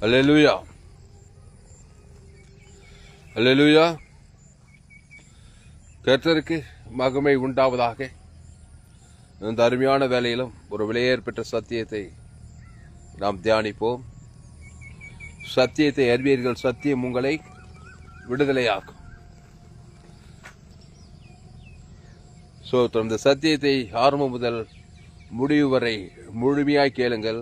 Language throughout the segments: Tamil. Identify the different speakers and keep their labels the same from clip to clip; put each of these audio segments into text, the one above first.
Speaker 1: அல்லேலூயா, அல்லேலூயா. கர்த்தருக்கு மகிமை உண்டாவதாக. இந்த அருமையான வேலையிலும் ஒரு விலையேற பெற்ற சத்தியத்தை நாம் தியானிப்போம். சத்தியத்தை அறிவீர்கள், சத்தியம் உங்களை விடுதலையாக்கும். இந்த சத்தியத்தை ஆரம்பம் முதல் முடிவு வரை முழுமையாய் கேளுங்கள்.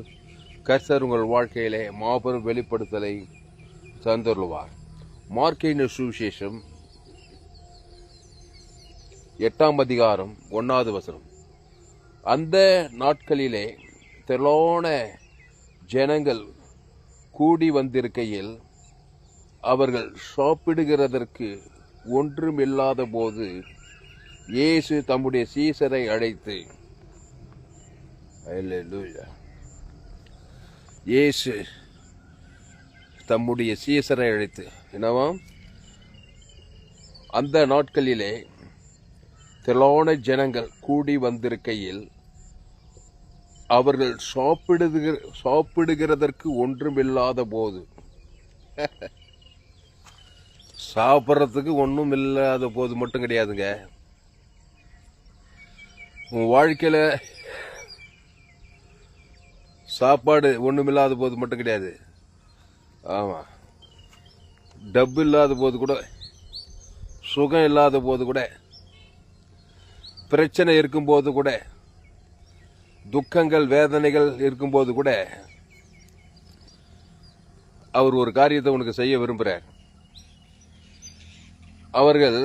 Speaker 1: கர்த்தர் உங்கள் வாழ்க்கையிலே மாபெரும் வெளிப்படுத்தலை தந்துள்ளார். மார்க்கின் சுவிசேஷம் 8ஆம் அதிகாரம் 1வது வசனம். அந்த நாட்களிலே திரளான ஜனங்கள் கூடி வந்திருக்கையில் அவர்கள் சாப்பிடுகிறதற்கு ஒன்றுமில்லாத போது இயேசு தம்முடைய சீசரை அழைத்து, இயேசு தம்முடைய சீசரை அழைத்து என்னவாம், அந்த நாட்களிலே திரளான ஜனங்கள் கூடி வந்திருக்கையில் அவர்கள் சாப்பிடுகிறதற்கு ஒன்றுமில்லாத போது, சாப்பிட்றதுக்கு ஒன்றும் இல்லாத போது மட்டும் கிடையாதுங்க. உன் வாழ்க்கையில சாப்பாடு ஒன்றுமில்லாத போது மட்டும் கிடையாது. ஆமாம், டப்பு இல்லாத போது கூட, சுகம் இல்லாத போது கூட, பிரச்சனை இருக்கும்போது கூட, துக்கங்கள் வேதனைகள் இருக்கும்போது கூட அவர் ஒரு காரியத்தை உனக்கு செய்ய விரும்புகிறார். அவர்கள்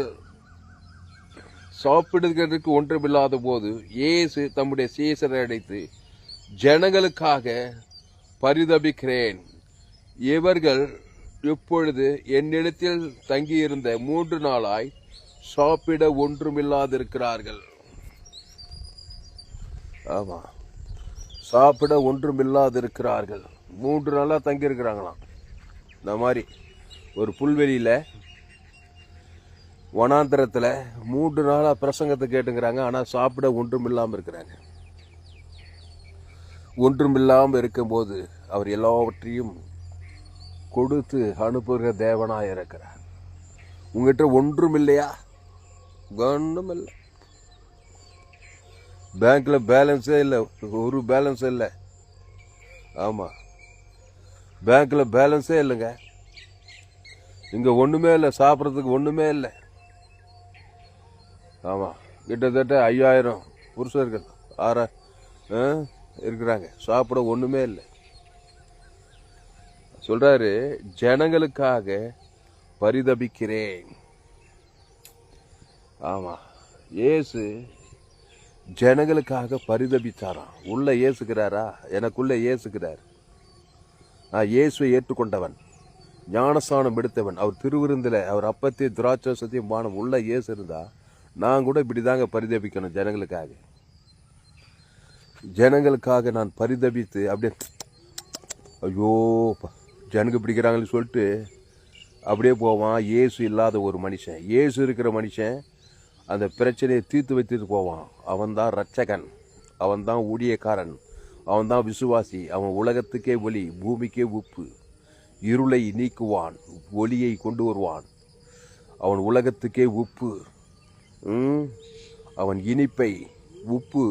Speaker 1: சாப்பிடுகிறதுக்கு ஒன்றுமில்லாத போது இயேசு தம்முடைய சீசரை அழைத்து, ஜனங்களுக்காக பரிதபிக்கிறேன். இவர்கள் இப்பொழுது என்னிடத்தில் தங்கியிருந்த 3 நாளாய் சாப்பிட ஒன்றுமில்லாதிருக்கிறார்கள். ஆமா, சாப்பிட ஒன்றுமில்லாதிருக்கிறார்கள். 3 நாளா தங்கி இருக்கிறாங்களாம். இந்த மாதிரி ஒரு புல்வெளியில வனாந்திரத்துல 3 நாளா பிரசங்கத்தை கேட்டுங்கிறாங்க. ஆனா சாப்பிட ஒன்றுமில்லாம இருக்கிறாங்க. ஒன்றுமில்லாமல் இருக்கும்போது அவர் எல்லாவற்றையும் கொடுத்து அனுப்புகிற தேவனாய் இருக்கிறார். உங்ககிட்ட ஒன்றும் இல்லையா? ஒன்றும் இல்லை. பேங்க்ல பேலன்ஸே இல்லை, ஒரு பேலன்ஸ் இல்லை. ஆமா, பேங்க்ல பேலன்ஸே இல்லைங்க. இங்க ஒண்ணுமே இல்லை, சாப்பிட்றதுக்கு ஒண்ணுமே இல்லை. ஆமா, கிட்டத்தட்ட 5000 புருஷர்கள் 6 இருக்கிறாங்க, சாப்பிட ஒண்ணுமே இல்லை. சொல்றாரு, ஜனங்களுக்காக பரிதபிக்கிறேன். ஆமா, இயேசு ஜனங்களுக்காக பரிதபித்தாராம். உள்ள இயேசுகிறாரா? எனக்குள்ள இயேசுகிறார். நான் இயேசுவை ஏற்றுக்கொண்டவன், ஞானஸ்நானம் எடுத்தவன். அவர் திருவிருந்தில அவர் அப்பத்தை திராட்சையும் பானம் உள்ள இயேசு இருந்தா நான் கூட இப்படிதாங்க பரிதபிக்கணும். ஜனங்களுக்காக நான் பரிதபித்து அப்படியே ஐயோ ஜனங்க பிடிக்கிறாங்கன்னு சொல்லிட்டு அப்படியே போவான். இயேசு இல்லாத ஒரு மனுஷன், இயேசு இருக்கிற மனுஷன் அந்த பிரச்சனையை தீர்த்து வைத்துட்டு போவான். அவன்தான் ரட்சகன், அவன்தான் ஊழியக்காரன், அவன்தான் விசுவாசி. அவன் உலகத்துக்கே ஒளி, பூமிக்கே உப்பு. இருளை நீக்குவான், ஒளியை கொண்டு வருவான். அவன் உலகத்துக்கே உப்பு. அவன் இனிப்பை, உப்பு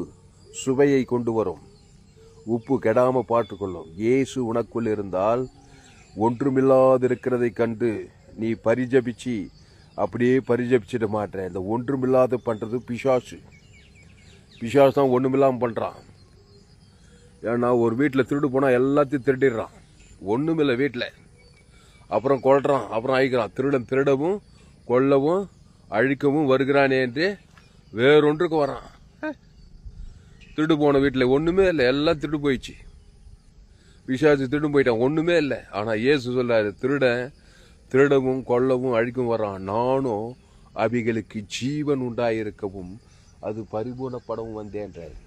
Speaker 1: சுவையை கொண்டு வரும். உப்பு கெடாம பாட்டுக்கொள்ளும். இயேசு உனக்குள் இருந்தால் ஒன்றுமில்லாதிருக்கிறதை கண்டு நீ பரிஜபிச்சு அப்படியே பரிஜபிச்சிட மாட்டேன். இந்த ஒன்றுமில்லாத பண்றது பிசாசு. பிசாசு தான் ஒண்ணுமில்லாம பண்றான். ஏன்னா ஒரு வீட்டில் திருடு போனா எல்லாத்தையும் திருடிடுறான். ஒண்ணுமில்லை வீட்டில், அப்புறம் கொள்றான், அப்புறம் அழிக்கிறான். திருடன் திருடவும் கொல்லவும் அழிக்கவும் வருகிறானே என்று வேறொன்றுக்கு வரான். திருடு போன வீட்டில் ஒண்ணுமே இல்லை, எல்லாம் திருடு போயிடுச்சு. பிசாசு திருடு போயிட்டான், ஒண்ணுமே இல்லை. ஆனா இயேசு சொல்றாரு, திருடவும் கொல்லவும் அழிக்கவும் வரான், நானும் அவைகளுக்கு ஜீவன் உண்டாயிருக்கவும் அது பரிபூர்ணப்படவும் வந்தேன்றாரு.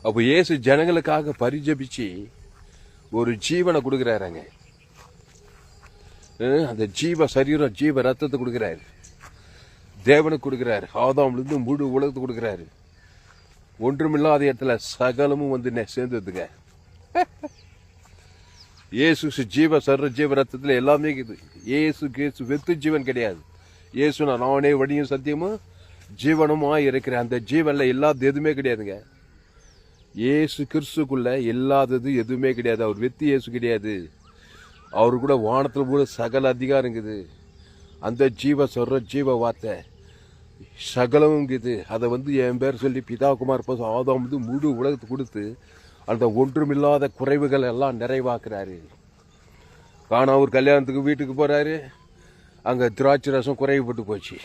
Speaker 1: அப்போ இயேசு ஜனங்களுக்காக பரிஜபிச்சு ஒரு ஜீவனை கொடுக்கிறாருங்க. அந்த ஜீவ சரீரம், ஜீவ ரத்தத்தை கொடுக்கிறாரு. தேவனுக்கு கொடுக்கிறாரு. ஆதாம்லேருந்து முழு உலகத்தை கொடுக்கிறாரு. ஒன்றுமில்லாத இடத்துல சகலமும் வந்து சேர்ந்ததுங்க. இயேசு ஜீவ சர்வ ஜீவ ரத்தத்தில் எல்லாமே இருக்குது. இயேசு வெத்து ஜீவன் கிடையாது. இயேசு நானே வழியும் சத்தியமும் ஜீவனுமா இருக்கிறேன். அந்த ஜீவன்ல இல்லாதது எதுவுமே கிடையாதுங்க. இயேசு கிறிஸ்துக்குள்ள இல்லாதது எதுவுமே கிடையாது. அவர் வெத்து இயேசு கிடையாது. அவரு கூட வானத்தில் கூட சகல அதிகாரம் இருக்குது. அந்த ஜீவ சொல்ற ஜீவ வார்த்தை சகலமும் இருக்குது. அதை என் பேர் சொல்லி பிதா குமார் பசு ஆதாம் முழு உலகத்துக்கு கொடுத்து அந்த ஒன்றுமில்லாத குறைவுகள் எல்லாம் நிறைவாக்குறாரு. காணாவூர் கல்யாணத்துக்கு வீட்டுக்கு போறாரு. அங்க திராட்சை ரசம் குறைவுபட்டு போச்சு.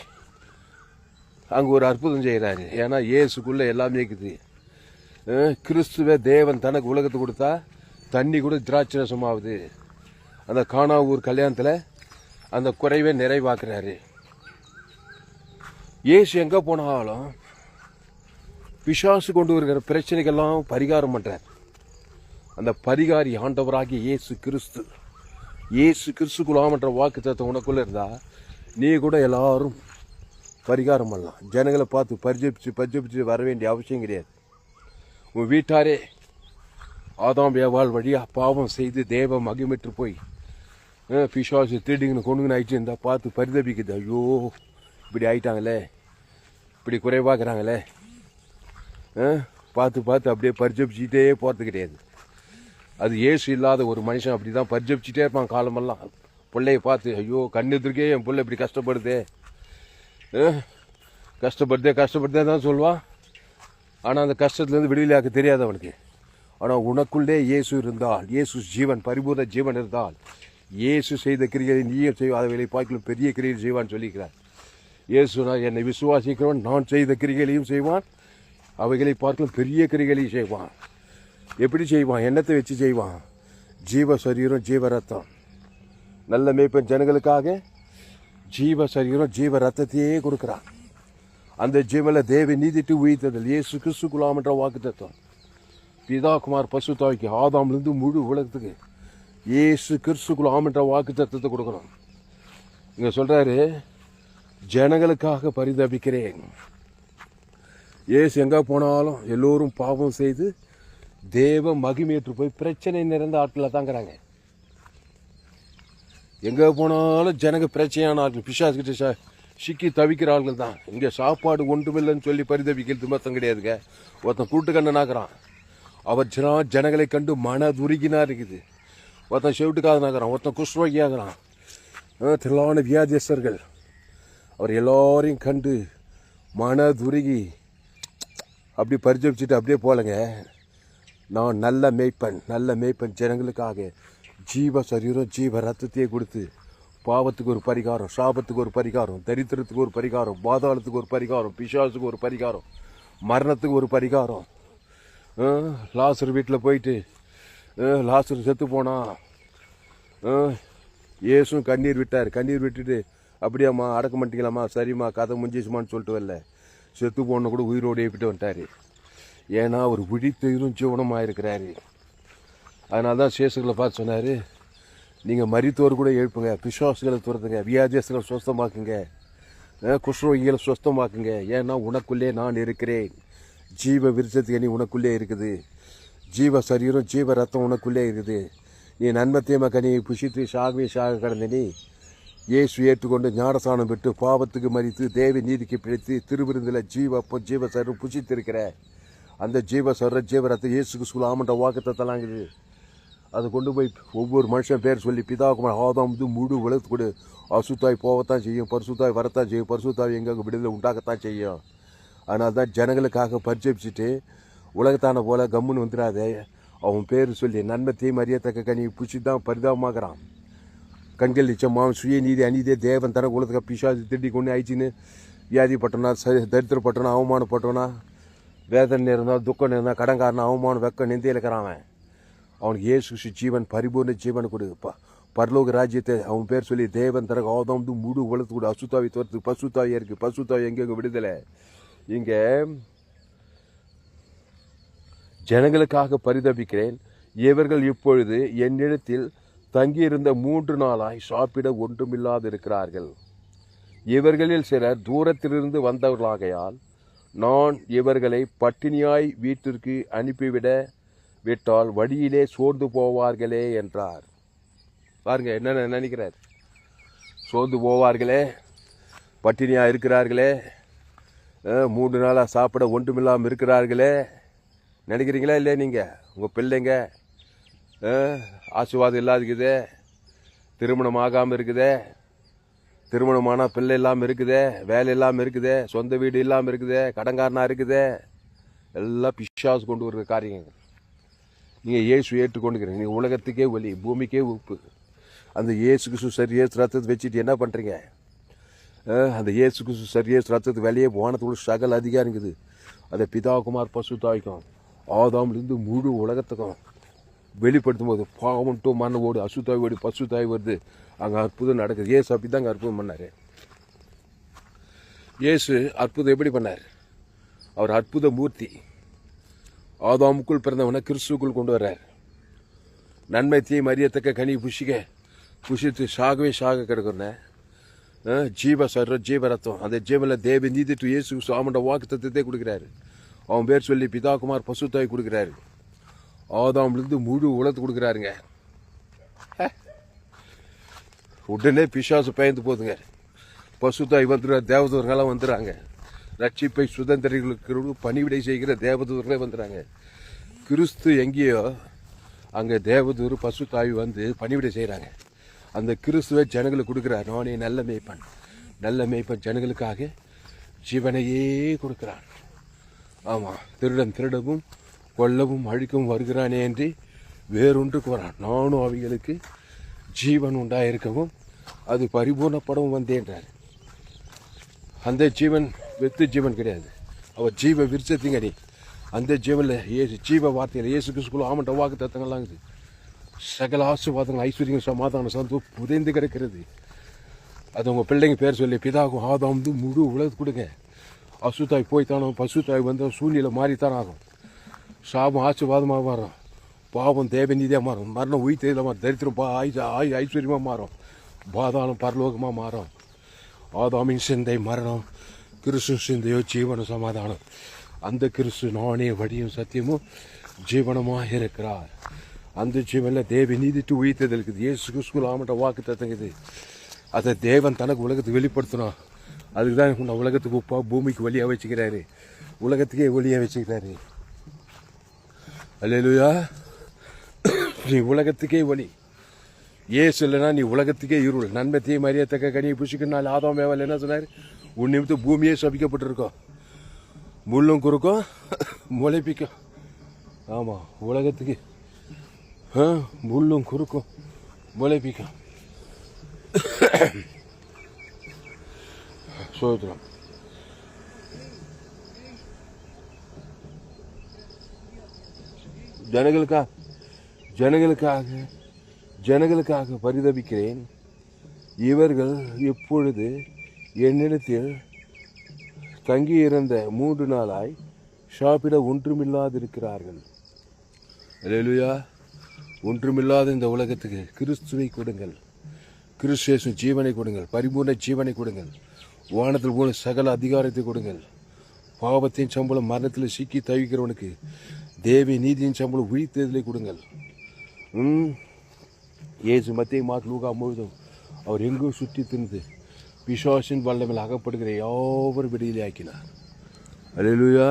Speaker 1: அங்க ஒரு அற்புதம் செய்யறாரு. ஏன்னா இயேசுக்குள்ள எல்லாமே இருக்குது. கிறிஸ்துவ தேவன் தனக்கு உலகத்துக்கு கொடுத்தா தண்ணி கூட திராட்சை ரசம் ஆகுது. அந்த காணாவூர் கல்யாணத்துல அந்த குறைவை நிறைவாக்குறாரு. இயேசு எங்க போனாலும் பிசாசு கொண்டு வருகிற பிரச்சனைகள்லாம் பரிகாரம் பண்றார். அந்த பரிகாரி ஆண்டவராகிய இயேசு கிறிஸ்து. இயேசு கிறிஸ்துக்குள்ளாமன்ற வாக்கு தத்துவம் உனக்குள்ள இருந்தா நீ கூட எல்லாரும் பரிகாரம் பண்ணலாம். ஜனங்களை பார்த்து பரிஜபிச்சு வர வேண்டிய அவசியம் கிடையாது. உன் வீட்டாரே ஆதாம் ஏவாள் வழியா பாவம் செய்து தேவ மகிமெற்று போய் பிசாசு திருடிங்கன்னு கொண்டுங்கன்னு ஆயிடுச்சு இருந்தா பார்த்து பரிதபிக்குது. ஐயோ இப்படி ஆயிட்டாங்களே, இப்படி குறைவாக்குறாங்களே, பார்த்து அப்படியே பரிஜபிச்சுட்டே போகிறது கிடையாது. அது இயேசு இல்லாத ஒரு மனுஷன் அப்படி தான் பரிஜபிச்சுட்டே இருப்பான் காலமெல்லாம். பிள்ளைய பார்த்து ஐயோ கண்ணுத்திருக்கே என் பிள்ளை இப்படி கஷ்டப்படுதே கஷ்டப்படுதே தான் சொல்லுவான். ஆனால் அந்த கஷ்டத்துலேருந்து விடுதலையாக்க தெரியாது அவனுக்கு. ஆனால் உனக்குள்ளே இயேசு இருந்தால், இயேசு ஜீவன் பரிபூர்ண ஜீவன் இருந்தால், இயேசு செய்த கிரிகளை நீயும் செய்வ அதை பார்க்கலும் பெரிய கிரிகள் செய்வான்னு சொல்லிக்கிறார். இயேசு என்னை விசுவாசிக்கிறவன் நான் செய்த கிரிகளையும் செய்வான், அவைகளை பார்க்கலும் பெரிய கிரிகளையும் செய்வான். எப்படி செய்வான்? எண்ணத்தை வச்சு செய்வான். ஜீவ சரீரம் ஜீவ ரத்தம். நல்ல மேய்ப்பன் ஜனங்களுக்காக ஜீவ சரீரம் ஜீவ ரத்தத்தையே கொடுக்கிறான். அந்த ஜீவனில் தேவ நீதிட்டு உயிர்த்ததல் இயேசு கிறிஸ்துக்குள்ளாமன்ற வாக்கு தத்துவம். பிதா குமார் பசு தாய்க்கு ஆதாம்லேருந்து முழு உலகத்துக்கு இயேசு கிறிஸ்துக்குள்ளாமன்ற வாக்கு தத்துவத்தை கொடுக்கணும். இங்க சொல்றாரு ஜனங்களுக்காக பரிதபிக்கிறேன். இயேசு எங்க போனாலும் எல்லோரும் பாவம் செய்து தேவ மகிமையற்று போய் பிரச்சனை நிறைந்த ஆட்களை தாங்கிறாங்க. எங்க போனாலும் ஜனங்க பிரச்சனையான ஆட்கள், பிசாசுகிட்ட சிக்கி தவிக்கிற ஆட்கள் தான். இங்க சாப்பாடு ஒன்றுமில்லைன்னு சொல்லி பரிதபிக்கிறது மொத்தம் கிடையாதுங்க. ஒருத்தன் கூட்டுக்கண்ணனாகிறான், அவர் ஜனங்களை கண்டு மனதுருகினா இருக்குது. ஒருத்தன் செவிட்டுக்காதனாகிறான், ஒருத்தன் குஷ்ரோகி ஆகிறான். திரளான வியாதியஸ்தர்கள் அவர் எல்லாரையும் கண்டு மனதுருகி அப்படி பரிஜபிச்சுட்டு அப்படியே போலங்க. நான் நல்ல மேய்ப்பன் ஜனங்களுக்காக ஜீவ சரீரம் ஜீவ ரத்தத்தையே கொடுத்து பாவத்துக்கு ஒரு பரிகாரம், சாபத்துக்கு ஒரு பரிகாரம், தரித்திரத்துக்கு ஒரு பரிகாரம், பாதாளத்துக்கு ஒரு பரிகாரம், பிசாசுக்கு ஒரு பரிகாரம், மரணத்துக்கு ஒரு பரிகாரம். லாசர் வீட்டில் போயிட்டு லாசர் செத்து போனா இயேசும் கண்ணீர் விட்டார். கண்ணீர் விட்டுட்டு அப்படியாம்மா அடக்க மாட்டீங்களாம்மா, சரிம்மா கதை முடிஞ்சிச்சுமான்னு சொல்லிட்டு வரல, செத்து போன கூட உயிரோடு ஏப்பிட்டு வந்துட்டாரு. ஏன்னா அவர் விழித்தெழுதும் ஜீவனமாக இருக்கிறாரு. அதனால தான் சேசுகளை பார்த்து சொன்னார், நீங்கள் மரித்தோர் கூட எழுப்புங்க, பிசாசுகளை துரத்துங்க, வியாதியஸ்களை சுத்தமாக்குங்க, குஷ்ரோகிகளை சுத்தமாக்குங்க. ஏன்னா உனக்குள்ளே நான் இருக்கிறேன். ஜீவ விருட்சத்துக்கு நீ உனக்குள்ளே இருக்குது. ஜீவ சரீரம் ஜீவ ரத்தம் உனக்குள்ளே இருக்குது. நீ நன்மத்தேம கனியை புஷித்து சாக கடந்த நீ இயேசு ஏற்றுக்கொண்டு ஞானசானம் விட்டு பாவத்துக்கு மறித்து தேவ நீதிக்கு பிடித்து திருவிருந்தில் ஜீவ சரீரம் புஷித்திருக்கிற அந்த ஜீவ சர்ற ஜீவ ரத்தம் இயேசுக்கு சொல்லாமன்ற வாக்கத்தை தலாங்குது. அதை கொண்டு போய் ஒவ்வொரு மனுஷன் பேர் சொல்லி பிதாகுமார் ஆதாம் முழு உலகத்து கொடு. அசுத்தாய் போகத்தான் செய்யும், பரிசுத்தாய் வரத்தான் செய்யும், பரிசுத்தாய் எங்கே விடுதலை உண்டாகத்தான் செய்யும். அதனால தான் ஜனங்களுக்காக பரிச்சயிச்சுட்டு உலகத்தான போல கம்முன்னு வந்துடாதே. அவன் பேர் சொல்லி நன்மை தீமை அறியத்தக்க கனி புஷி தான் பரிதாபமாகறான். கண்கள் நிச்சயமாக சுயநீதி அநீதியை தேவன் தனக்கு உலகத்துக்கு பிசாசு திருடி கொண்டு ஆயிடுச்சின்னு வியாதிப்பட்டனா, தரித்திரப்பட்டனா, அவமானப்பட்டவனா, வேதனை இருந்தால் துக்கம் இருந்தால் கடன்காரனா, அவமானம் வெக்க நிந்தையில் இருக்கிறான். அவனுக்கு இயேசு ஜீவன் பரிபூர்ண ஜீவன் கொடு. பரலோக ராஜ்யத்தை அவன் பேர் சொல்லி தேவன் தனக்கு ஆதாம் முழு உலகத்து கூட அசுத்தாவி துரத்து பசுத்தாவியா இருக்கு. பசுத்தாவி எங்கெங்க விடுதலை. இங்க ஜனங்களுக்காக பரிதபிக்கிறேன். இவர்கள் இப்பொழுது என்னிடத்தில் தங்கியிருந்த 3 நாளாய் சாப்பிட ஒன்றுமில்லாது இருக்கிறார்கள். இவர்களில் சிலர் தூரத்திலிருந்து வந்தவர்களாகையால் நான் இவர்களை பட்டினியாய் வீட்டிற்கு அனுப்பிவிட விட்டால் வழியிலே சோர்ந்து போவார்களே என்றார். பாருங்க என்னென்ன நினைக்கிறார். சோர்ந்து போவார்களே, பட்டினியா இருக்கிறார்களே, 3 நாளாக சாப்பிட ஒன்றுமில்லாமல் இருக்கிறார்களே நினைக்கிறீங்களா இல்லையா? நீங்கள் உங்கள் பிள்ளைங்க ஆசீர்வாதம் இல்லாதுக்குதே, திருமணம் ஆகாமல் இருக்குதே, திருமணமான பிள்ளை இல்லாமல் இருக்குதே, வேலை இல்லாமல் இருக்குதே, சொந்த வீடு இல்லாமல் இருக்குதே, கடன்காரனா இருக்குதே, எல்லாம் பிசாசு கொண்டு வர்ற காரியங்கள். நீங்கள் இயேசு ஏற்றுக்கொண்டுக்கிறீங்க. நீங்கள் உலகத்துக்கே ஒளி, பூமிக்கே உப்பு. அந்த இயேசு கிறிஸ்து சரி இயேசு ரத்தத்தை வச்சுட்டு என்ன பண்ணுறீங்க? அந்த இயேசு கிறிஸ்து சரி இயேசு ரத்தத்து வெளியே வானத்துக்குள்ள சகல அதிகாரம் இருக்குது. அதை பிதா குமார் பசுத்தாய்க்கும் ஆதாம்லேருந்து முழு உலகத்துக்கும் வெளிப்படுத்தும் போது பாவம்ட்டு மண்ணை ஓடு, அசுத்தாய் ஓடி பசுத்தாய் வருது. அங்கே அற்புதம் நடக்குது. இயேசு அப்படி தாங்க அற்புதம் பண்ணார். இயேசு அற்புதம் எப்படி பண்ணார்? அவர் அற்புத மூர்த்தி. ஆதாமுக்குள் பிறந்தவனை கிறிஸ்துக்குள் கொண்டு வர்றார். நன்மை தீமை அறியத்தக்க கனி புஷித்து சாக கிடக்குறேன். ஜீவ ரத்தம், அந்த ஜீவனில் தேவ நீதிட்டு இயேசு ஆமண்ட வாக்கு தத்துவத்தை கொடுக்குறாரு. அவன் பேர் சொல்லி பிதா குமார் பசுத்தாய் கொடுக்குறாரு. ஆதாம்லேருந்து முழு உலகத்து கொடுக்குறாருங்க. உடனே பிசாசு பயந்து போதுங்க. பசுத்தாய் வந்துடுற தேவதூர்களெல்லாம் வந்துடுறாங்க. ரட்சிப்பை சுதந்திரர்களுக்கு பணிவிடை செய்கிற தேவதூர்களே வந்துடுறாங்க. கிறிஸ்து எங்கேயோ அங்கே தேவதூர் பசுத்தாய் வந்து பணிவிடை செய்கிறாங்க. அந்த கிறிஸ்துவை ஜனங்களுக்கு கொடுக்குறார். நானே நல்ல மேய்ப்பன் ஜனங்களுக்காக ஜீவனையே கொடுக்குறான். ஆமாம், திருடவும் கொல்லவும் அழிக்கவும் வருகிறானே என்று வேறொன்றுக்கு வரான். நானும் அவைகளுக்கு ஜீவன் உண்டாயிருக்கவும் அது பரிபூர்ணப்படவும் வந்தேன்றார். அந்த ஜீவன் வெத்து ஜீவன் கிடையாது, அவர் ஜீவ விருச்சத்திங்கடி. அந்த ஜீவனில் ஜீவ வார்த்தையில் இயேசு கிறிஸ்துக்குள்ள ஆமண்ட வாக்கு தத்தங்கள்லாம் இருக்குது. சகல ஆசீர்வாதங்கள் ஐஸ்வர்யங்கள் சமாதான சந்தோம் புதைந்து கிடக்கிறது. அது உங்கள் பிள்ளைங்க பேர் சொல்லி பிதாகும் ஆதாம் முழு உலகத்து கொடுங்க. அசுத்தாய் போய்த்தானோ, பசுத்தாய் வந்தால் சூழ்நிலை மாறித்தான் ஆகும். சாபம் ஆசீர்வாதமாக மாறும், பாவம் தேவநீதியாக மாறும், மரணம் உயிர்த்ததில் மாறும், தரித்திரம் ஐஸ்வர்யமாக மாறும், பாதாளம் பரலோகமாக மாறும். ஆதாமின் சிந்தை மரணம், கிறிஸ்து சிந்தையோ ஜீவன சமாதானம். அந்த கிறிஸ்து நானே வழியும் சத்தியமும் ஜீவனமாக இருக்கிறார். அந்த ஜீவனில் தேவ நீதிட்டு உயிர்த்தது இருக்குது. இயேசு கிறிஸ்து ஆமட்ட வாக்கு தத்தங்குது. அதை தேவன் தனக்கு உலகத்துக்கு வெளிப்படுத்தணும். அதுக்கு தான் உன்னை உலகத்துக்கு உப்பா பூமிக்கு வழியாக வச்சுக்கிறாரு, உலகத்துக்கே ஒளியாக வச்சுக்கிறாரு. அல்லேலூயா. நீ உலகத்துக்கே ஒளி. ஏசு இல்லைன்னா நீ உலகத்துக்கே இருள். நன்மை தீமை அறியத்தக்க கனியை புசிக்கணும். ஆதாம் மேவல் என்ன சொன்னார்? உன் நிமித்தம் பூமியே சபிக்கப்பட்டிருக்கோம், முள்ளும் குறுக்கும் முளைப்பிக்கும். ஆமாம், உலகத்துக்கு முள்ளும் குறுக்கும் முளைப்பிக்கும். சோதரம் ஜனங்களுக்காக பரிதபிக்கிறேன். இவர்கள் இப்பொழுது என்னிடத்தில் தங்கியிருந்த 3 நாளாய் சாப்பிட ஒன்றுமில்லாதிருக்கிறார்கள். அல்லேலூயா. ஒன்றுமில்லாத இந்த உலகத்துக்கு கிறிஸ்துவை கொடுங்கள். கிறிஸ்து ஜீவனை கொடுங்கள், பரிபூர்ண ஜீவனை கொடுங்கள். வானத்தில் போல சகல அதிகாரத்தை கொடுங்கள். பாவத்தின் சம்பளம் மரணத்தில் சிக்கி தவிக்கிறவனுக்கு தேவி நீதியின் சம்பளம் உயிர்த்ததிலே கொடுங்கள். இயேசு மத்திய மார்க் லூக்கா முழுதும் அவர் எங்கோ சுற்றி தின்று பிசாசின் வல்லமையில் அகப்படுகிற யாவரும் விடுதலை ஆக்கினார். அல்லேலூயா,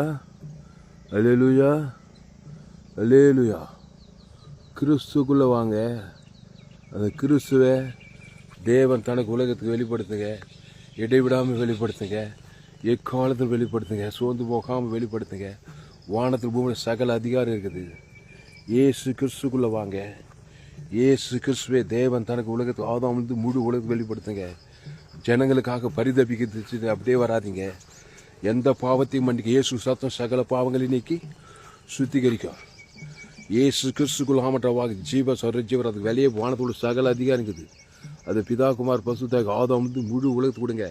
Speaker 1: அல்லேலூயா, அல்லேலூயா. கிறிஸ்துக்குள்ளே வாங்க. அந்த கிறிஸ்துவை தேவன் தனக்கு உலகத்துக்கு வெளிப்படுத்துங்க. இடைவிடாமல் வெளிப்படுத்துங்க, எக்காலத்தில் வெளிப்படுத்துங்க, சோர்ந்து போகாமல் வெளிப்படுத்துங்க. வானத்தில் பூமியில் சகல அதிகாரம் இருக்குது. இயேசு கிறிஸ்துக்குள்ளே வாங்க. இயேசு கிறிஸ்துவே தேவன் தனக்கு உலகத்துக்கு ஆதாமிலிருந்து முழு உலகத்துக்கு வெளிப்படுத்துங்க. ஜனங்களுக்காக பரிதபிக்கிறது அப்படியே வராதிங்க. எந்த பாவத்தையும் மன்னிக்க இயேசு சத்தம் சகல பாவங்களை நீக்கி சுத்திகரிக்கும். இயேசு கிறிஸ்துக்குள் ஆமட்டவாக ஜீவ ஜீவர் அதுக்கு வெளியே வானத்தோடு சகல அதிகாரம் இருக்குது. அது பிதா குமார் பசுத்தாக ஆதாம் முழு உலகத்துக்கு கொடுங்க.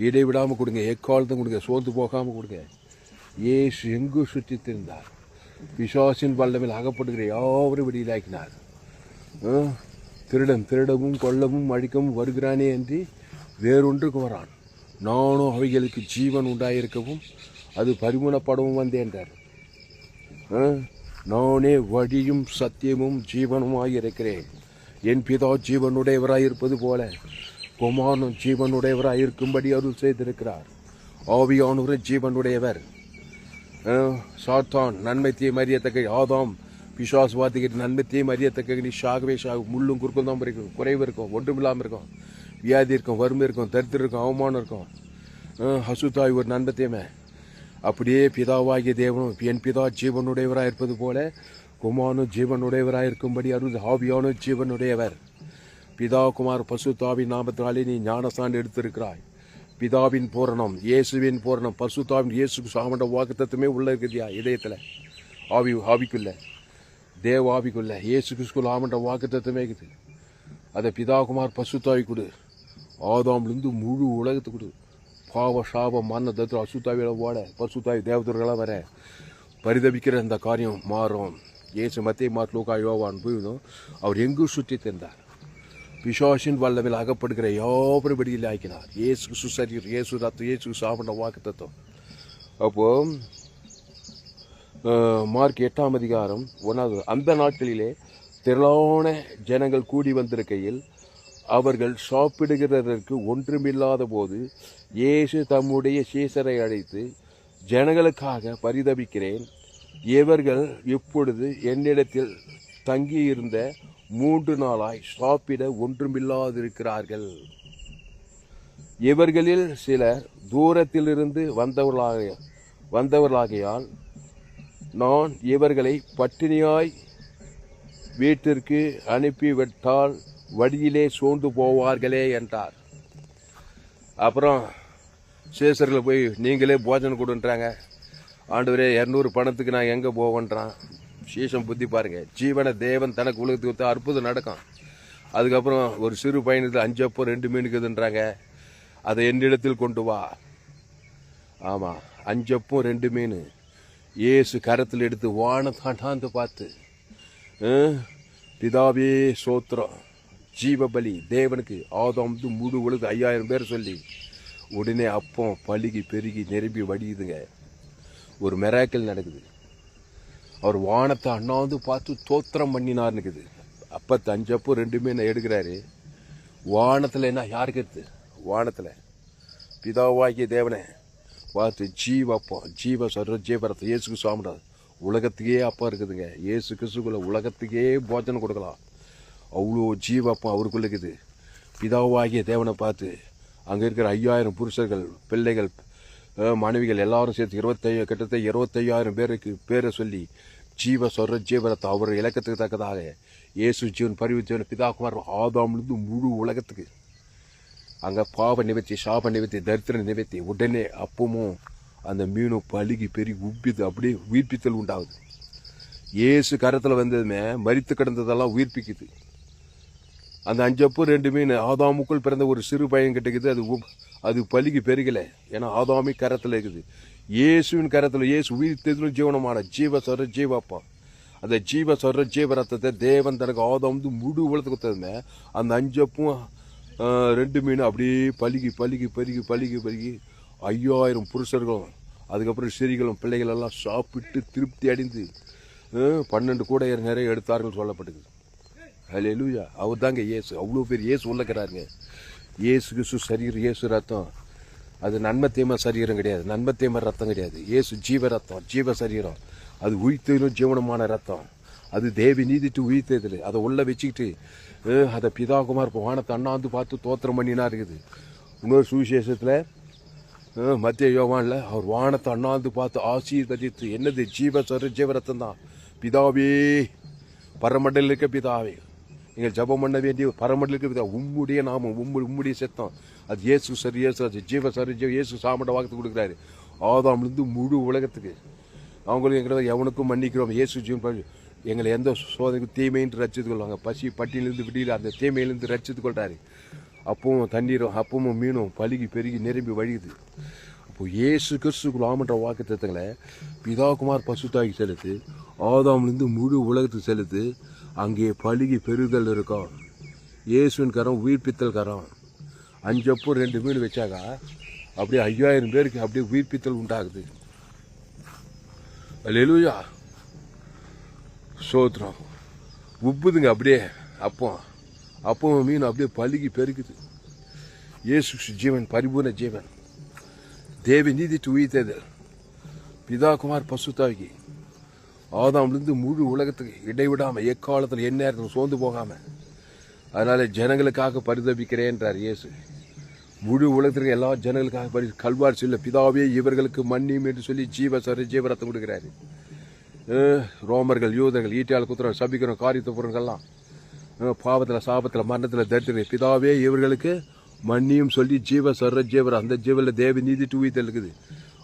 Speaker 1: இடைவிடாமல் கொடுங்க, எக்காலத்தும் கொடுங்க, சோர்ந்து போகாமல் கொடுங்க. இயேசு எங்கு சுற்றி திரிந்தார். பிசாசின் வல்லமையில் அகப்படுகிற யாவரும் விடியலாக்கினார். திருடவும் கொல்லவும் அழிக்கவும் வருகிறானே என்று வேறொன்றுக்கு வரான். நானும் அவைகளுக்கு ஜீவன் உண்டாயிருக்கவும் அது பரிமூணப்படவும் வந்தேன்றார். நானே வழியும் சத்தியமும் ஜீவனுமாக இருக்கிறேன். என் பிதா ஜீவனுடையவராயிருப்பது போல குமாரனும் ஜீவனுடையவராயிருக்கும்படி அருள் செய்திருக்கிறார். ஆவியானவர் ஜீவனுடையவர். சாத்தான் நன்மை தீமை அறியத்தக்க, ஆதாம் பிசாசுவாதிக்கு நன்மை தீமை அறியத்தக்க நீ சாகவே முள்ளும் குறுக்கும் தான் இருக்கும், குறைவு இருக்கும், ஒன்றும் இல்லாமல் இருக்கும், வியாதி இருக்கும், வறுமை இருக்கும், தரித்திரம் இருக்கும், அவமானம் இருக்கும், அசுத்தாய் ஒரு நன்மை தீமை. அப்படியே பிதாவாகிய தேவனும் என் பிதா ஜீவனுடையவராக இருப்பது போல குமாரனும் ஜீவனுடையவராக இருக்கும்படி அருள். ஆவியான ஜீவனுடையவர். பிதா குமார் பசுத்தாவின் நாமத்தினாலே நீ ஞானஸ்தானம் எடுத்திருக்கிறாய். பிதாவின் பூரணம், இயேசுவின் பூரணம், பசுத்தாவின் இயேசுக்கு சாமண்ட வாக்குத்தத்தமே உள்ள இருக்குதியா இதயத்தில், ஆவிக்குள்ள, தேவ ஆவிக்குள்ள இயேசு கிறிஸ்துக்குள்ள ஆமண்ட வாக்குத்தத்தமே இருக்குது. அதை பிதா குமார் பசுத்தாவி கொடு. ஆதாம்லேருந்து முழு உலகத்துக்கு கொடு. பாவ சாப மரண தத்துவம் அசுத்தாவியில ஓட பசுத்தாவி தேவதர்களாக வர பரிதபிக்கிற இந்த காரியம் மாறும். இயேசு மத்திய மார்க் யோவான் போயிடும். அவர் எங்கும் சுற்றி தந்தார். பிசாசின் வல்லவில் அகப்படுகிற யாவரும் வெளியில் ஆக்கினார். இயேசு சுசரீர், இயேசு ரத்தம், இயேசு சாப்பிட வாக்கு தத்துவம். அப்போ மார்க் 8ஆம் அதிகாரம் 1. அந்த நாட்களிலே திரளான ஜனங்கள் கூடி வந்திருக்கையில் அவர்கள் சாப்பிடுகிறதற்கு ஒன்றுமில்லாத போது இயேசு தம்முடைய சீசரை அழைத்து, ஜனங்களுக்காக பரிதபிக்கிறேன், இவர்கள் இப்பொழுது என்னிடத்தில் தங்கியிருந்த 3 நாளாய் சாப்பிட ஒன்றுமில்லாதிருக்கிறார்கள். இவர்களில் சிலர் தூரத்திலிருந்து வந்தவர்களாகையால் நான் இவர்களை பட்டினியாய் வீட்டிற்கு அனுப்பிவிட்டால் வழியிலே சோர்ந்து போவார்களே என்றார். அப்புறம் சேசரில் போய் நீங்களே போஜனம் கொடுன்றாங்க. ஆண்டவரே 200 பணத்துக்கு நான் எங்கே போவேன்றான். சீசம் புத்தி பாருங்க. ஜீவன தேவன் தனக்கு உலகத்துக்கு கொடுத்தா அற்புதம் நடக்கும். அதுக்கப்புறம் ஒரு சிறு பையனுக்கு 5 அப்பம் 2 மீனுக்குதுன்றாங்க. அதை என்னிடத்தில் கொண்டு வா. ஆமாம், 5 அப்பம் 2 மீன் இயேசு கரத்தில் எடுத்து வானத்தாண்டாந்து பார்த்து, பிதாவே சோத்திரம், ஜீவபலி தேவனுக்கு, ஆதாம் முழு உலகு 5000 பேர் சொல்லி உடனே அப்பம் பழுகி பெருகி நிரம்பி வடியுதுங்க. ஒரு மிராக்கிள் நடக்குது. அவர் வானத்தை அண்ணாந்து பார்த்து தோத்திரம் பண்ணினார்னுக்குது. அப்பத்து 5 அப்பம் 2 மீன் எடுக்கிறாரு. வானத்தில் என்ன யாருக்கு எடுத்து? வானத்தில் பிதாவாகிய தேவனை பார்த்து ஜீவப்பம், ஜீவ சொல்ற ஜீவரத்தை இயேசுக்கு சாப்பிடாது. உலகத்துக்கே அப்பா இருக்குதுங்க. இயேசு கிறிஸ்துக்குள்ள உலகத்துக்கே போஜனம் கொடுக்கலாம். அவ்வளோ ஜீவப்பம் அவருக்குள்ள இருக்குது. பிதாவாகிய தேவனை பார்த்து அங்கே இருக்கிற 5000 புருஷர்கள், பிள்ளைகள், மனைவிகள் எல்லாரும் சேர்த்து கிட்டத்தட்ட 25,000 பேருக்கு பேரை சொல்லி ஜீவ சொல்ற ஜீவரத்தை அவர் இலக்கத்துக்கு தக்கதாக இயேசு ஜீவன் பரிவித்தவன் பிதாகுமார் ஆதாம்லேருந்து முழு உலகத்துக்கு அங்கே பாவ நிவர்த்தி, சாப நிவர்த்தி, தரித்திர நிவர்த்தி. உடனே அப்பமும் அந்த மீனும் பழுகி பெருகி உப்பித்து அப்படியே உயிர்ப்பித்தல் உண்டாகுது. இயேசு கரத்தில் வந்ததுமே மரித்து கிடந்ததெல்லாம் உயிர்ப்பிக்குது. அந்த 5 அப்பம் 2 மீன் ஆதாமுக்குள் பிறந்த ஒரு சிறு பையன் கிட்டக்குது. அது பழுகி பெருகலை. ஏன்னா ஆதாமி கரத்தில் இருக்குது. இயேசுவின் கரத்தில் இயேசு உயிர்த்ததிலும் ஜீவனமான ஜீவ சொல்ற ஜீவப்பா. அந்த ஜீவ சொல்ற ஜீவ ரத்தத்தை தேவன் தனக்கு ஆதாம் முழு உலகத்துக்கு கொடுத்ததுமே அந்த 5 அப்பம் 2 மீன் அப்படியே பழுகி பழுகி பருகி பழுகி பருகி 5000 புருஷர்களும் அதுக்கப்புறம் சிறிகளும் பிள்ளைகள் எல்லாம் சாப்பிட்டு திருப்தி அடைந்து 12 கூடையர் நிறைய எடுத்தார்கள் சொல்லப்பட்டது. ஹல்லேலூயா. அவர் தாங்க இயேசு. அவ்வளோ பேர் இயேசு உள்ளக்கிறாருங்க. இயேசு கிறிஸ்து சரீரம், இயேசு ரத்தம். அது நன்மை தீமை சரீரம் கிடையாது, நன்மை தீமை ரத்தம் கிடையாது. இயேசு ஜீவ ரத்தம், ஜீவ சரீரம். அது உயிர்த்ததிலும் ஜீவனமான ரத்தம். அது தேவி நீதிட்டு உயிர்த்ததில் அதை உள்ள வச்சுக்கிட்டு அதை பிதாகுமார் வானத்தை அண்ணாந்து பார்த்து தோத்திரம் பண்ணினா இருக்குது. இன்னொரு சுவிசேஷத்தில் மத்திய யோவானில் அவர் வானத்தை அண்ணாந்து பார்த்து ஆசீர்வதித்து, என்னது ஜீவ சொல்ற ஜீவரத்தம் தான். பிதாவே, பரமண்டலில் இருக்க பிதாவே, நீங்கள் ஜபம் பண்ண வேண்டிய பரமண்டலில் இருக்க பிதா, உம்முடைய நாமம், உம்முடைய சத்தம். அது இயேசு சரி, இயேசு அது ஜீவ சரி ஜீவ இயேசு சாமண்ட வாக்கு கொடுக்குறாரு. ஆதாம்லேருந்து முழு உலகத்துக்கு. அவங்களுக்கு எங்களை எவனுக்கும் மன்னிக்கிறோம். இயேசு ஜீவன் எங்களை எந்த சோதனைக்கு தீமையின்றி ரச்சித்து கொள்வாங்க. பசி பட்டியிலிருந்து விடியல அந்த தீமையிலிருந்து ரச்சித்து கொள்றாரு. அப்பவும் தண்ணீரும் அப்பமும் மீனும் பழுகி பெருகி நிரம்பி வழியுது. அப்போ இயேசு கிறிஸ்துக்குள் ஆமன்ற வாக்கு தத்தங்களை பிதாகுமார் பசுத்தாகி செலுத்து, ஆதாம்லேருந்து முழு உலகத்துக்கு செலுத்து. அங்கே பழுகி பெருதல் இருக்கும். இயேசுவின் கரம் உயிர்ப்பித்தல் கரம். 5 அப்பம் 2 மீன் வச்சாக்கா அப்படியே 5000 பேருக்கு அப்படியே உயிர்ப்பித்தல் உண்டாகுது. அல்லேலூயா. சோத்திரம். உப்புதுங்க அப்படியே அப்போ அப்பவும் மீன் அப்படியே பழுகி பெருக்குது. இயேசு ஜீவன், பரிபூர்ண ஜீவன், தேவ நீதிட்டு உயிர்த்தது பிதா குமார் பசுத்தாவிக்கு ஆதாம்லேருந்து முழு உலகத்துக்கு இடைவிடாம எக்காலத்தில் எந்நேரத்தில் சோர்ந்து போகாம, அதனால ஜனங்களுக்காக பரிதபிக்கிறேன்றார் இயேசு. முழு உலகத்திற்கு எல்லா ஜனங்களுக்காக கல்வார் சொல்ல பிதாவே இவர்களுக்கு மன்னியும் என்று சொல்லி ஜீவரத்தம் கொடுக்கிறாரு. ரோமர்கள், யூதர்கள், ஈட்டியால் குத்துறோம், சபிக்கிறோம், காரியத்தை போறவங்கெல்லாம் பாவத்தில், சாபத்தில், மரணத்தில் தரித்திர பிதாவே இவர்களுக்கு மன்னியும் சொல்லி ஜீவர் அந்த ஜீவனில் தேவ நீதிட்டு உயிர்த்தல் இருக்குது.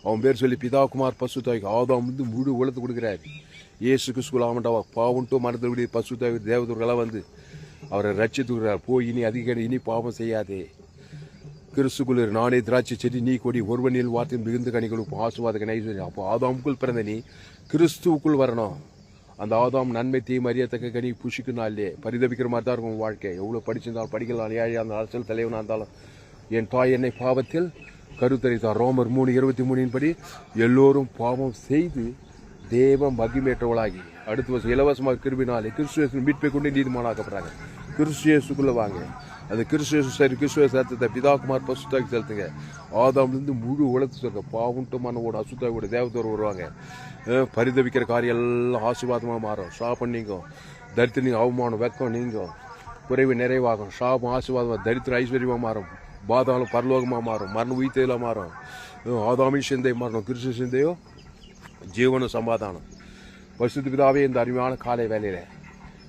Speaker 1: அவன் பேர் சொல்லி பிதா குமார் பசுத்தாய்க்கு ஆதாம் வந்து முழு உலகத்தை கொடுக்குறாரு. இயேசு கிறிஸ்துக்குள்ள ஆமண்டவா பாவன்ட்டு மரணத்தில் விட பசுத்தாய் தேவதூர்களாக வந்து அவரை ரட்சித்துக்கிறார். போய் இனி பாவம் செய்யாதே, கிறிஸ்துக்குள்ள நானே திராட்சை செடி, நீ கொடி, ஒருவனில் வார்த்தை மிகுந்த கனிகளும் ஆசுவாத நைசு. அப்போ ஆதாமுக்குள் பிறந்த நீ கிறிஸ்துவுக்குள் வரணும். அந்த ஆதாம் நன்மை தீமை அறியத்தக்க கனி புஷிக்குனாலே பரிதபிக்கிற மாதிரி தான் இருக்கும் வாழ்க்கை. எவ்வளோ படிச்சிருந்தாலும் படிக்கலாம், ஏழையாக இருந்தாலும், அரசியல் தலைவனாக இருந்தாலும், என் தாய் என்னை பாவத்தில் கருத்தரித்தார். ரோமர் 3:23 படி எல்லோரும் பாவம் செய்து தேவ மகிமேற்றவளாகி அடுத்த வருஷம் இலவசமாக கிருபினாலே கிறிஸ்துவ மீட்பை கொண்டு நீதிமானாக்கப்படுறாங்க. கிறிஸ்துவேசுக்குள்ள வாங்க. அந்த கிறிஸ்துவ சத்தத்தை பிதாகுமார் பசுத்தாக்கி செலுத்துங்க. ஆதாம்லேருந்து முழு உலகத்து சொல்லுங்க. பாவுண்டு மனவோட அசுத்தாவோட தேவத்தோடு வருவாங்க. பரிதவிக்கிற காரியம் எல்லாம் ஆசீர்வாதமாக மாறும். சாபம் நீங்கும், தரித்திரம் அவமானம், வெக்கம் நீங்கும், குறைவு நிறைவாகும். சாபம் ஆசீர்வாதமாக, தரித்திரம் ஐஸ்வர்யமாக மாறும், பாதாளம் பரலோகமாக மாறும், மரணம் உயிர்த்தெல்லாம் மாறும். ஆதாமின் சிந்தை மாறணும், கிறிஸ்து சிந்தையோ ஜீவனும் சமாதானம். பரிசுத்த பிதாவே, இந்த அருமையான காலை வேலையில்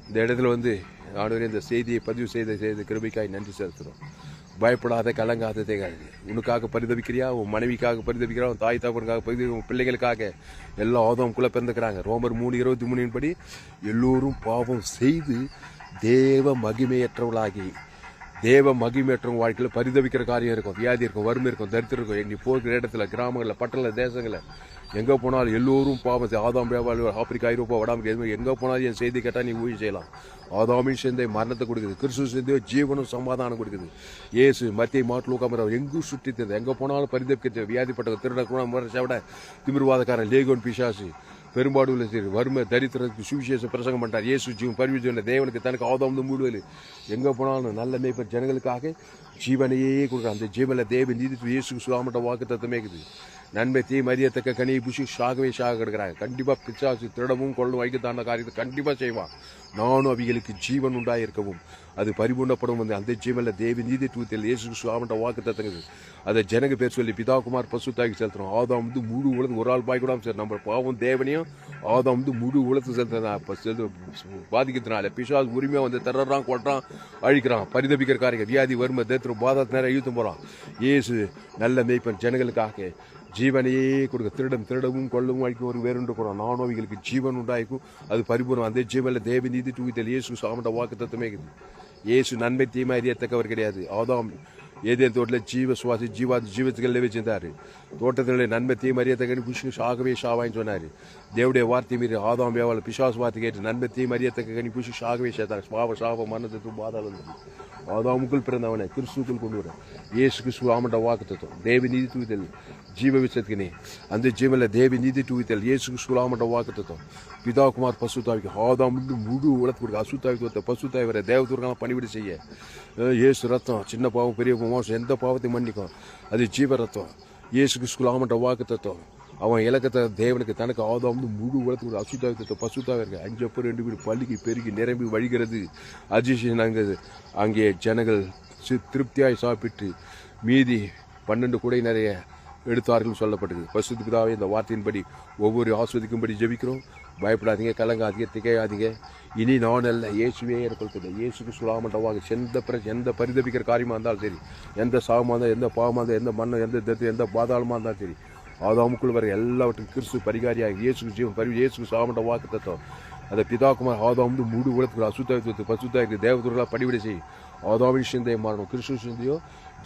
Speaker 1: இந்த இடத்துல வந்து ஆண்டவரே இந்த செய்தியை பதிவு செய்த கிருபைக்காய் நன்றி செலுத்துகிறோம். பயப்படாத, கலங்காத, தேகாது. உனக்காக பரிதவிக்கிறியா, உன் மனைவிக்காக பரிதவிக்கிறா, உன் தாய் தாப்பனுக்காக பரிதவி, உன் பிள்ளைகளுக்காக எல்லா ஆதாமுக்குள்ளே பிறந்துக்கிறாங்க. ரோமர் 3:23 படி எல்லோரும் பாவம் செய்து தேவ மகிமையற்றவர்களாகி, தேவ மகிமையற்றவங்க வாழ்க்கையில் பரிதவிக்கிற காரியம் இருக்கும், வியாதி இருக்கும், வறுமை இருக்கும், தரித்திரம் இருக்கும். நீ போகிற இடத்துல, கிராமங்களில், பட்டண தேசங்களில் எங்கே போனாலும் எல்லோரும் பாவம். ஆதாம் வியாபாரி, ஆப்பிரிக்கா, ஐரோப்பா, வடாமல் எங்கே போனாலும் என் செய்தி கேட்டால் நீ ஊழி செய்யலாம். ஆதாமின் சிந்தை மரணத்தை கொடுக்குது, கிறிஸ்து சிந்தையோ ஜீவனும் சமாதானம் கொடுக்குது. இயேசு மத்திய மாட்டுலோக்காம எங்கும் சுற்றி தந்தது. எங்கே போனாலும் பரிதவிக்க, வியாதிப்பட்ட, திருட, குணம், திமிர்வாதக்காரன், லேகோன், பிசாசு, பெரும்பாடுள்ள வறுமை, தரித்திரத்துக்கு சுவிசேஷ பிரசங்கம் பண்ணார். இயேசு ஜீவன் பரிவிஜன தேவனுக்கு தனக்கு ஆதாம் மூடுவது. எங்கே போனாலும் நல்ல மேய்ப்பர் ஜனங்களுக்காக ஜீவனையே கொடுக்குறான். அந்த ஜீவனில் தேவ நீதி இயேசு சுவாமட்ட வாக்கு தத்துவமேக்குது. நன்மை தீமை அறியத்தக்க கனியை புஷி சாகவே கிடக்கிறாங்க. கண்டிப்பாக பிசாசு திருடவும் கொள்ளவும் வைக்கத்தான காரியத்தை கண்டிப்பாக செய்வான். நானும் அவைகளுக்கு ஜீவன் உண்டாயிருக்கவும் அது பரிபூர்ணப்படும். வந்து அந்த ஜீவனில் தேவி நீதி தூத்தில் இயேசு சுவாமட்ட வாக்கு தத்துங்குது. அதை ஜனங்க பேர் சொல்லி பிதாகுமார் பசுத்தாக்கி செலுத்துறோம். ஆதாம் வந்து முழு உலகத்து ஒரு ஆள் பாய் கூட சரி நம்ம பாவம் தேவனையும் ஆதாம் வந்து முழு உலகத்து செலுத்த பாதிக்கிறதுனால பிசாசு உரிமையாக வந்து தர்றான், கொட்டுறான், அழிக்கிறான், பரிதபிக்கிற காரியம், வியாதி, வறுமை, தேத்திரம், பாதத்து நேரம் இழுத்து போகிறான். இயேசு நல்ல மேய்ப்பன் ஜனங்களுக்காக ஜீவனையே கொடுக்க. திருடவும் கொள்ளவும் அழிக்க ஒரு வேறுண்டு கூடும். நானும் அவைகளுக்கு ஜீவன் உண்டாயிருக்கும் அது பரிபூர்ணம். அந்த ஜீவனில் தேவ நீதி தூவித்தல் இயேசு சாமண்ட வாக்கு தத்துவமே இருக்குது. இயேசு நன்மை தீமை அறியத்தக்கவர் கிடையாது. ஆதாம் ஏதேன் தோட்டத்தில் ஜீவத்துக்களே வச்சிருந்தாரு. தோட்டத்தில் நன்மை தீமை அறியத்தக்க புஷ்கு சாகவே ஷாவான்னு சொன்னார். தேவடைய வார்த்தை மீறி ஆதாம் வேவால் பிசாசு வார்த்தை கேட்டு நன்மை தீமை அறியத்தக்க கனி புஷ்கு சாகவே சேர்த்தார். சாப மரணத்தை பாதாளம் ஆதாமுக்குள் பிறந்தவனை கிறிஸ்துக்குள் கொண்டு வர இயேசு கிறிஸ்து ஆமண்ட வாக்கு தத்துவம் தேவ நீதி தூவித்தல் ஜீவ விசத்துக்கினே. அந்த ஜீவனில் தேவி நீதி தூவித்தல் இயேசு கிறிஸ்து ஆமண்ட வாக்கு தத்துவம் பிதாகுமார் பசுத்தாவிக்கு ஆதாம் வந்து முழு உலகத்துக்கு அசுத்தாவிக்கு பசுத்தாவி வர தேவதூர்களாம் பணிவிட செய்ய இயேசு ரத்தம் சின்ன பாவம் பெரிய மோசம் எந்த பாவத்தையும் மன்னிக்கும். அது ஜீவ ரத்தம் இயேசு கிறிஸ்து ஆமண்ட வாக்கு தத்துவம். அவன் இலக்கத்தை தேவனுக்கு தனக்கு ஆதாம் வந்து முழு உலகத்துக்கு அசுத்தாவித்தத்தை பசுத்தாவி இருக்கு. 5 அப்போ 2 வீடு பள்ளிக்கு பெருகி நிரம்பி வழிகிறது. அஜிஷன் அங்கே ஜனங்கள் திருப்தியாய் சாப்பிட்டு மீதி 12 கூடை நிறைய எடுத்தார்கள் சொல்லப்பட்டது. பசுத்த பிதாவே, இந்த வார்த்தையின்படி ஒவ்வொரு ஆஸ்வதிக்கும்படி ஜெபிக்கிறோம். பயப்படாதீங்க, கலங்காதீங்க, திகையாதீங்க. இனி நான் அல்ல, இயேசுவே ஏற்படுத்துங்க. இயேசுக்கு சுலாமண்டவாக எந்த பரிதபிக்கிற காரியமாக இருந்தாலும் சரி, எந்த சாபமாக இருந்தால், எந்த பாவமாக இருந்தால், எந்த மண்ணம், எந்த தத்து, எந்த பாதாளமாக இருந்தாலும் சரி, ஆதாமுக்குள் வர எல்லாவற்றும் கிறிஸ்து பரிகாரியாக இயேசுக்கு ஜீவன் பரிவு இயேசுக்கு சாமண்ட வாக்கு தத்துவம். அந்த பிதாகுமார் ஆதாம் வந்து முழு உலகத்துக்கு அசுத்தாவித்து பசுத்தாய்க்கு தேவதூர்களாக படிவிட செய்யும். ஆதாமின் சிந்தையை மாறணும், கிறிஸ்து சிந்தையோ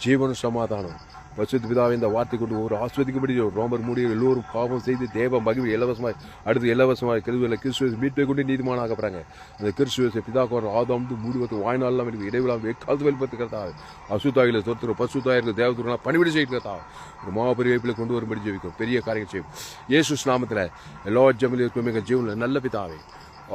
Speaker 1: ஜீவனும் சமாதானம். பசுத்த பிதாவை இந்த வார்த்தை கொண்டு ஒரு ஆஸ்வதிக்கும்படி ரோமர் 3 எல்லோரும் பாவம் செய்து தேவ மகிமை இலவசமாக அடுத்து இலவசமாக கிறிஸ்துவ மீட்பை கொண்டு நீதிமானாக போகிறாங்க. அந்த கிறிஸ்துவ பிதாக்குமார் ஆதாம் வந்து முழுவதும் வாய்நாளெல்லாம் இருக்குது. இடைவிழாமல் எக்காலத்து வெளிப்படுத்துக்கிறதா அசுத்தாயில தோற்று பசுத்தாயிருக்கு தேவதூர்களாக பணிவிட செய்கிறதா ஒரு மாபெரிய வைப்பில் கொண்டு வரும்படி ஜெபிக்கும். பெரிய காரியம் செய்யும். இயேசு நாமத்தில் எல்லா ஜெபத்திலும் இருக்கும். மிக ஜீவனில் நல்ல பிதாவே,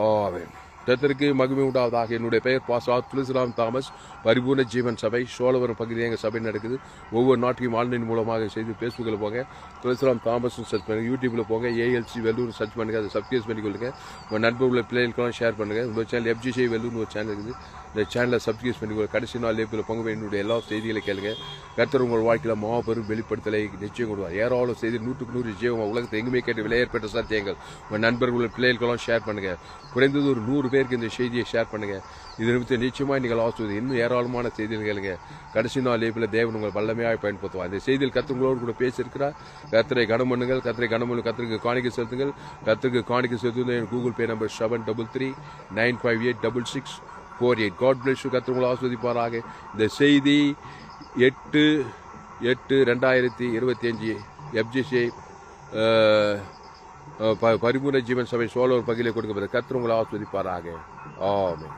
Speaker 1: ஆமென். கர்த்தருக்கு மகிமை உண்டாவதாக. என்னுடைய பெயர் பாஸ்டர் துளசிராம் தாமஸ், பரிபூர்ண ஜீவன் சபை, சோழவரம் பகுதியில் எங்கள் சபை நடக்குது. ஒவ்வொரு நாட்டையும் ஆன்லைன் மூலமாக செய்து ஃபேஸ்புக்கில் போங்க, துளசிராம் தாமஸ் சர்ச் பண்ணுங்கள். யூடியூப்பில் போங்க, ALC வெல்லூர் சர்ச் பண்ணுங்கள், அதை சப்ஸ்கிரைப் பண்ணிக்கொள்ளுங்க. உங்கள் நண்பர்களை பிள்ளைகளுக்கெல்லாம் ஷேர் பண்ணுங்கள். உங்கள் சேனல் FGC வெல்லூர்னு ஒரு சேனல் இருக்குது, இந்த சேனலை சப்ஸ்கிரைப் பண்ணிக்கொள்ள. கடைசி நாள் லேப்பில் பொங்க என்னுடைய எல்லா செய்திகளை கேளுங்க. கர்த்தர் உங்கள் வாழ்க்கையில் மாபெரும் வெளிப்படுத்தலை நிச்சயம் கொடுவார். ஏராளம் செய்தி 100க்கு 100 ஜீவம் உலகத்தை எங்குமே கேட்டு விலையேற்பட்ட சத்தியங்கள் உங்கள் நண்பர்கள் பிள்ளைகளுக்கெல்லாம் ஷேர் பண்ணுங்கள். குறைந்தது ஒரு 100 பேருக்கு இந்த செய்தியை ஷேர் பண்ணுங்கள். இது நிமித்தம் நிச்சயமாக நீங்கள் ஆசுவது இன்னும் ஏராளமான செய்திகள் கேளுங்க. கடைசி நாள் லேப்பில் தேவன் உங்கள் வல்லமையாக பயன்படுத்துவார். இந்த செய்தியில் கர்த்தங்களோடு கூட பேசியிருக்கிறார். கர்த்தரை கனம் பண்ணுங்கள், கர்த்தரை கனம் பண்ணு, கர்த்தருக்கு காணிக்கை செலுத்துங்கள். கர்த்தருக்கு காணிக்கை செலுத்துவது என் Google Pay number 7339586648. God bless you. கர்த்தர் உங்களை ஆஸ்வதிப்பாராக. இந்த செய்தி 8/8/2025 FGC பரிபூர்ண ஜீவன் சபை சோழர் பகுதியில் கொடுக்கப்பட்ட. கர்த்தர் உங்களை ஆஸ்வதிப்பாராக. ஆமென்.